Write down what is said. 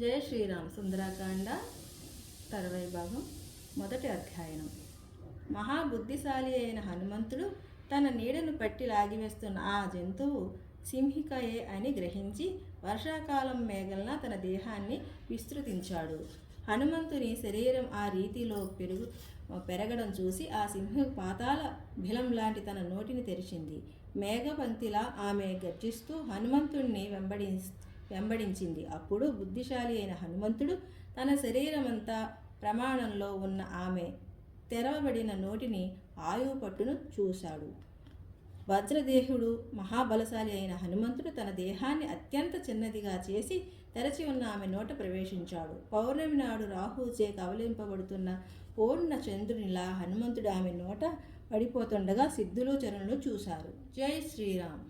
జై శ్రీరామ్. సుందరాకాండ 60వ భాగం, మొదటి అధ్యాయం. మహాబుద్ధిశాలి అయిన హనుమంతుడు తన నీడను పట్టి లాగివేస్తున్న ఆ జంతువు సింహికయే అని గ్రహించి వర్షాకాలం మేఘల్న తన దేహాన్ని విస్తృతించాడు. హనుమంతుని శరీరం ఆ రీతిలో పెరగడం చూసి ఆ సింహం పాతాల భిలం లాంటి తన నోటిని తెరిచింది. మేఘపంక్తిలా ఆమె గర్జిస్తూ హనుమంతుణ్ణి వెంబడించింది. అప్పుడు బుద్ధిశాలి అయిన హనుమంతుడు తన శరీరమంతా ప్రమాణంలో ఉన్న ఆమె తెరవబడిన నోటిని ఆయువు పట్టును చూశాడు. వజ్రదేహుడు మహాబలశాలి అయిన హనుమంతుడు తన దేహాన్ని అత్యంత చిన్నదిగా చేసి తెరచి ఉన్న ఆమె నోట ప్రవేశించాడు. పౌర్ణమి నాడు రాహుచే కవలింపబడుతున్న పూర్ణ చంద్రునిలా హనుమంతుడు ఆమె నోట పడిపోతుండగా సిద్ధులు చరణులు చూశారు. జై శ్రీరామ్.